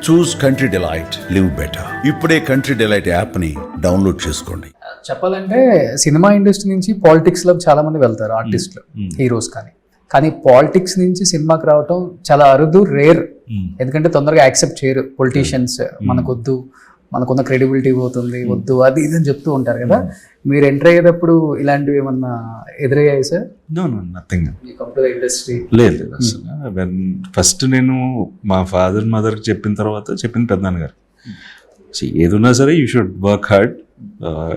చూస్ country delight, live better. ఇప్పుడే country delight app ని download చేసుకోండి. చెప్పాలంటే సినిమా ఇండస్ట్రీ నుంచి పాలిటిక్స్ లో చాలా మంది వెళ్తారు, ఆర్టిస్టులు, హీరోస్ కానీ పాలిటిక్స్ నుంచి సినిమాకి రావటం చాలా అరుదు, రేర్. ఎందుకంటే తొందరగా యాక్సెప్ట్ చేయరు పొలిటీషియన్స్. మనకొద్దు, మనకున్న క్రెడిబిలిటీ పోతుంది, వద్దు, అది ఇది అని చెప్తూ ఉంటారు కదా. మీరు ఎంటర్ అయ్యేటప్పుడు ఇలాంటివి ఏమన్నా ఎదురయ్యాయి సార్? నథింగ్. ఇండస్ట్రీ లేదు అసలు. ఫస్ట్ నేను మా ఫాదర్ మదర్ చెప్పిన తర్వాత చెప్పింది పెద్దనాన్న గారు, ఏదున్నా సరే you should work hard,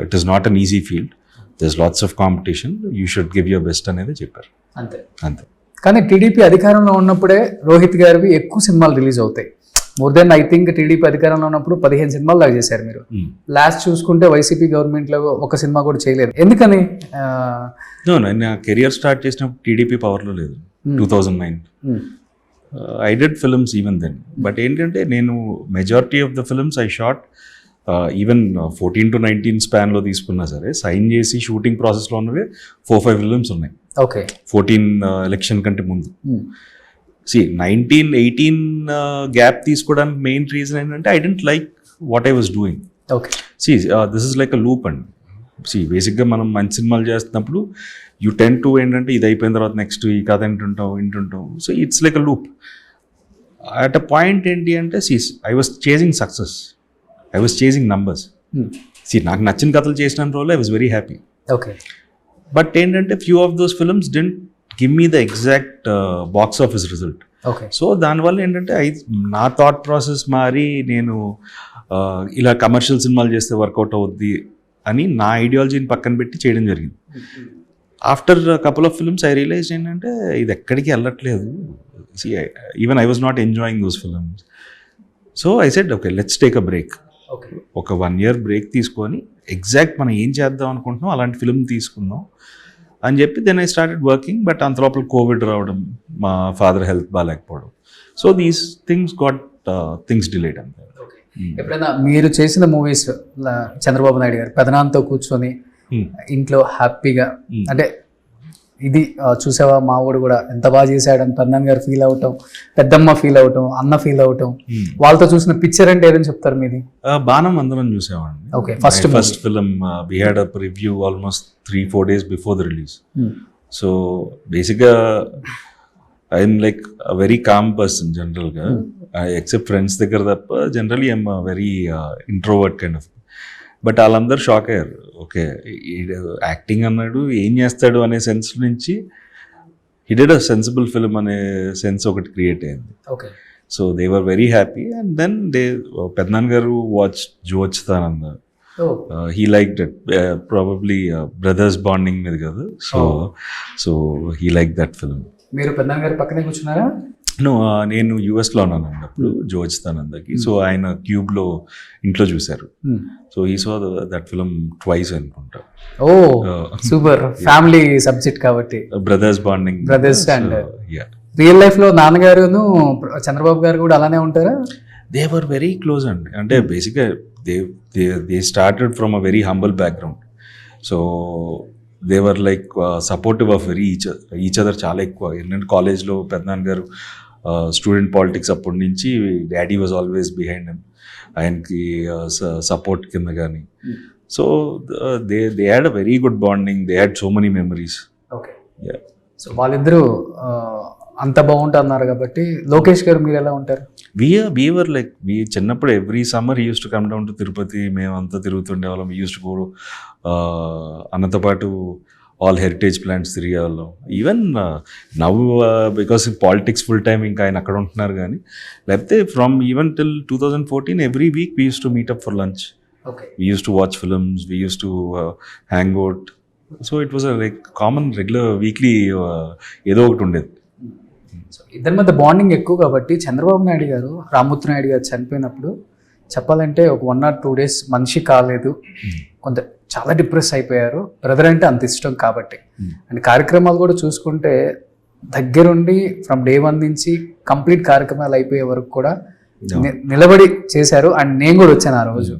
it is not an easy field, there is lots of competition, you should give your best అనేది చెప్పారు. అంతే. కానీ టీడీపీ అధికారంలో ఉన్నప్పుడే రోహిత్ గారివి ఎక్కువ సినిమాలు రిలీజ్ అవుతాయి. More than I think TDP అధికారంలో ఉన్నప్పుడు 15 సినిమాలు దాకా చేశారు మీరు. లాస్ట్ చూసుకుంటే వైసీపీ గవర్నమెంట్ లో ఒక సినిమా కూడా చేయలేదు. ఎందుకని? నా కెరియర్ స్టార్ట్ చేసినప్పుడు టీడీపీ పవర్లో లేదు. 2009 I did films even then. But ఏంటంటే నేను majority of the films I shot even 14 to 19 స్పాన్లో తీసుకున్నా సరే, సైన్ చేసి షూటింగ్ ప్రాసెస్లో ఉన్నవే 4-5 ఫిల్మ్స్ ఉన్నాయి. ఓకే. 14 ఎలక్షన్ కంటే ముందు. 19-18 గ్యాప్ తీసుకోవడానికి మెయిన్ రీజన్ ఏంటంటే I didn't like what I was doing. Okay. This is like a loop అండి. బేసిక్గా మనం మంచి సినిమాలు చేస్తున్నప్పుడు యూ టెన్ టు ఏంటంటే ఇది అయిపోయిన తర్వాత నెక్స్ట్ ఈ కథ వింటుంటావు. So it's like a loop. At a point ఏంటి అంటే I was chasing success, I was chasing numbers. నాకు నచ్చిన కథలు చేసిన రోజు I was very happy. Okay. But ఏంటంటే few of those films didn't give me the exact box office result. So దానివల్ల ఏంటంటే నా థాట్ ప్రాసెస్ మారి నేను ఇలా కమర్షియల్ సినిమాలు చేస్తే వర్కౌట్ అవుద్ది అని నా ఐడియాలజీని పక్కన పెట్టి చేయడం జరిగింది. After couple of films I realize ఏంటంటే ఇది ఎక్కడికి వెళ్ళట్లేదు. Even I was not enjoying those films. So I said okay, let's take a break. ఒక 1 year బ్రేక్ తీసుకొని ఎగ్జాక్ట్ మనం ఏం చేద్దాం అనుకుంటున్నాం అలాంటి ఫిల్మ్ తీసుకుందాం అని చెప్పి then I started working. But అంత లోపల కోవిడ్ రావడం, మా ఫాదర్ హెల్త్ బాగాలేకపోవడం, so these things got things delayed. అంతే. ఎప్పుడైనా మీరు చేసిన మూవీస్ చంద్రబాబు నాయుడు గారు పెదనాన్నతో కూర్చొని ఇంట్లో హ్యాపీగా అంటే ఇది చూసావా మా ఊడు కూడా ఎంత బాగా చేశాడని పెద్దనాన్న గారు ఫీల్ అవటం, పెద్దమ్మ ఫీల్ అవటం, అన్న ఫీల్ అవటం, వాళ్ళతో చూసిన పిక్చర్ అంటే ఏదని చెప్తారు మీది? బాణం అందరం చూసామండి. Okay. First film we had a review almost 3-4 days before the release. So బేసిక్గా I'm like a very calm person జనరల్గా, ఎక్సెప్ట్ ఫ్రెండ్స్ దగ్గర తప్ప generally I'm very introvert kind of. But వాళ్ళందరూ షాక్ అయ్యారు. ఓకే, యాక్టింగ్ అన్నాడు, ఏం చేస్తాడు అనే సెన్స్ నుంచి he did a sensible film అనే సెన్స్ ఒకటి క్రియేట్ అయింది. Okay. So they were very happy. And then పెద్దనాన్న గారు watch జోచ్తానంద, he like that, probably brothers bonding మీద కదా. So he like that film. మీరు పెద్దనాన్న గారి పక్కనే కూర్చున్నారా? నేను యుఎస్లో ఉన్నానండి అప్పుడు జోచ్తానందకి. సో ఆయన క్యూబ్లో ఇంట్లో చూశారు. సో ఈ సో దట్ ఫిల్మ్ ట్వైస్ అనుకుంటా. ఓ సూపర్. ఫ్యామిలీ సబ్జెక్ట్ కాబట్టి brothers bonding. Brothers. And real life లో నాన్నగారును చంద్రబాబు గారు కూడా అలానే ఉంటారా? దే వర్ వెరీ క్లోజ్ అండి. అంటే బేసిక్గా they started from a very humble background. So they were like supportive of very each other చాలా ఎక్కువ. ఏంటంటే కాలేజ్లో పెద్దనాన్న గారు స్టూడెంట్ పాలిటిక్స్ అప్పటి నుంచి daddy was always behind him, ఆయనకి సపోర్ట్ కింద కానీ. So they had a very good bonding, they had so many memories. Okay. So వాళ్ళిద్దరూ అంత బాగుంటున్నారు కాబట్టి. లోకేష్ గారు మీరు ఎలా ఉంటారు? We were like, చిన్నప్పుడు every summer use to come down to Tirupati, మేమంతా తిరుగుతుండే వాళ్ళం. యూస్ టు గో అన్నతో పాటు ఆల్ హెరిటేజ్ ప్లాంట్స్ తిరిగేవాళ్ళం. Even now because politics full time ఇంకా ఆయన అక్కడ ఉంటున్నారు కానీ, లేకపోతే from even till 2014 every week we use to meet up for lunch. We use to watch films, we use to hang out. So it was like common regular weekly ఏదో ఒకటి ఉండేది. ఇద్దరి మధ్య బాండింగ్ ఎక్కువ కాబట్టి చంద్రబాబు నాయుడు గారు, రామ్మూర్తి నాయుడు గారు చనిపోయినప్పుడు చెప్పాలంటే ఒక 1 or 2 days మనిషి కాలేదు, కొంత చాలా డిప్రెస్ అయిపోయారు. బ్రదర్ అంటే అంత ఇష్టం కాబట్టి. అండ్ కార్యక్రమాలు కూడా చూసుకుంటే దగ్గరుండి ఫ్రమ్ day 1 నుంచి కంప్లీట్ కార్యక్రమాలు అయిపోయే వరకు కూడా నిలబడి చేశారు. అండ్ నేను కూడా వచ్చాను ఆ రోజు.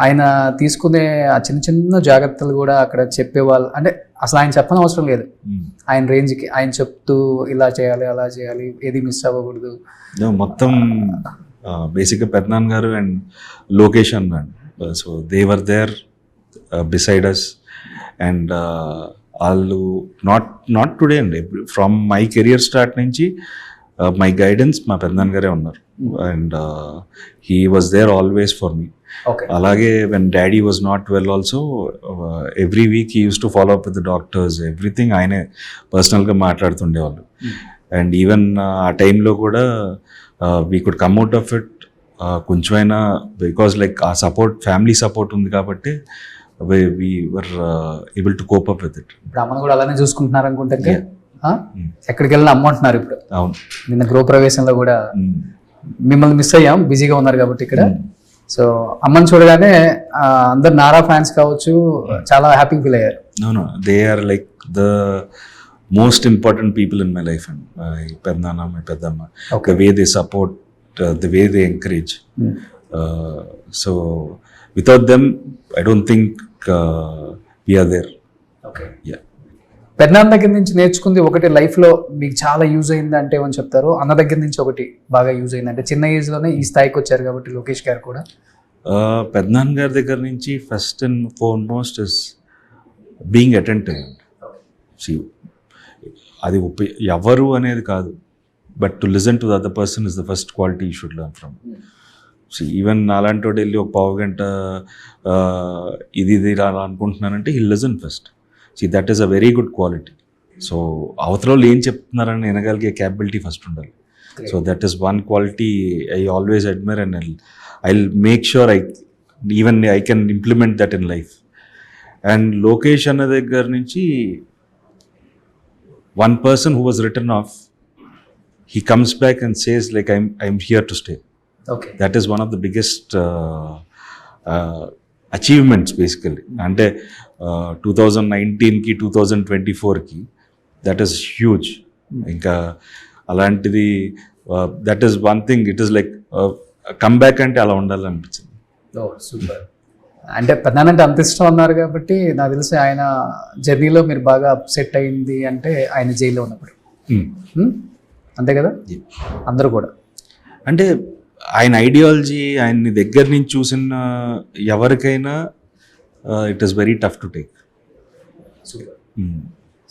ఆయన తీసుకునే ఆ చిన్న చిన్న జాగ్రత్తలు కూడా అక్కడ చెప్పేవాళ్ళు. అంటే అసలు ఆయన చెప్పని అవసరం లేదు, ఆయన రేంజ్కి ఆయన చెప్తూ ఇలా చేయాలి అలా చేయాలి, ఏది మిస్ అవ్వకూడదు. మొత్తం బేసిక్గా పెద్దనాన్న గారు అండ్ లోకేష్ అన్నాడు. So they were there beside us and వాళ్ళు నాట్ టుడే అండి, ఫ్రమ్ మై కెరియర్ స్టార్ట్ నుంచి మై గైడెన్స్ మా పెద్దనాన్న గారే ఉన్నారు. And he was there always for me. Okay. అలాగే when daddy was not well also every week he use to follow up with the doctors, everything ఆయనే పర్సనల్గా మాట్లాడుతుండేవాళ్ళు. And even ఆ టైంలో కూడా we could come out of it కొంచెమైనా, because like ఆ support, family support ఉంది కాబట్టి we were able to cope up with it. ఇప్పుడు అమ్మను కూడా అలానే చూసుకుంటున్నారు అనుకుంటే, ఎక్కడికి వెళ్ళినా అమ్మ అంటున్నారు ఇప్పుడు. అవును. నిన్న గృహప్రవేశంలో కూడా మిమ్మల్ని మిస్ అయ్యాం, బిజీగా ఉన్నారు కాబట్టి ఇక్కడ. సో అమ్మని చూడగానే అందరు నారా ఫ్యాన్స్ కావచ్చు చాలా హ్యాపీ ఫీల్ అయ్యారు. అవును, they are like the most important people in my life and my peddananna, my peddamma. The way they support, the way they encourage. So without them I don't think we are there. Okay. Yeah. పెద్దనాన్న దగ్గర నుంచి నేర్చుకుంది ఒకటి లైఫ్లో మీకు చాలా use అయింది అంటే ఏమని చెప్తారు? అన్న దగ్గర నుంచి ఒకటి బాగా యూజ్ అయింది అంటే, చిన్న ఏజ్లోనే ఈ స్థాయికి వచ్చారు కాబట్టి లోకేష్ గారు కూడా. పెద్దనాన్న గారి దగ్గర నుంచి first and foremost is being attentive. అది ఎవరు అనేది కాదు, but to listen to the other person is the first quality you should learn from. Even అలాంటి వాడు వెళ్ళి ఒక పావు గంట ఇది ఇలా అనుకుంటున్నానంటే he listen first. That is a very good quality. So అవతల వాళ్ళు ఏం చెప్తున్నారని వినగలిగే క్యాపబిలిటీ ఫస్ట్ ఉండాలి. So that is one quality I always admire and I make sure I can implement that in life. And Lokesh అన్న దగ్గర నుంచి one person who was return of, he comes back and says like I'm here to stay. Okay. That is one of the biggest achievements basically. అంటే 2019కి 2024కి that is huge. ఇంకా అలాంటిది that is one thing. It is like come back అంటే అలా ఉండాలనిపించింది. Super. అంటే పెద్దనాన్నంటే అంత ఇష్టం అన్నారు కాబట్టి నాకు తెలిసి ఆయన జర్నీలో మీరు బాగా అప్సెట్ అయింది అంటే ఆయన జైల్లో ఉన్నప్పుడు, అంతే కదా? అందరూ కూడా అంటే ఆయన ఐడియాలజీ, ఆయన్ని దగ్గర నుంచి చూసిన ఎవరికైనా it is very tough to take.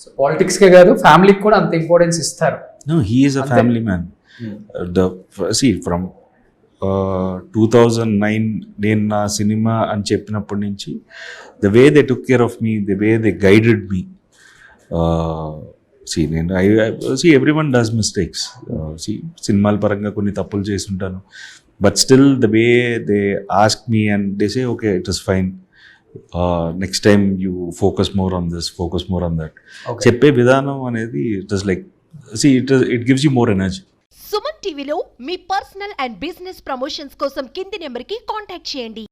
So పాలిటిక్స్కే కాదు ఫ్యామిలీకి కూడా అంత ఇంపార్టెన్స్ ఇస్తారు. No, he is a family man. From 2009 నేను నా సినిమా అని చెప్పినప్పటి నుంచి the way they took care of me, the way they guided me. Everyone does mistakes. సినిమాల పరంగా కొన్ని తప్పులు చేసి ఉంటాను, but still the way they ask me and they say okay it is fine, next time you focus more on this, focus more on that. చెప్పే విధానం అనేది it is like it gives you more energy. Suman టీవీలో మీ personal and business promotions కోసం కింది నెంబర్కి contact చేయండి.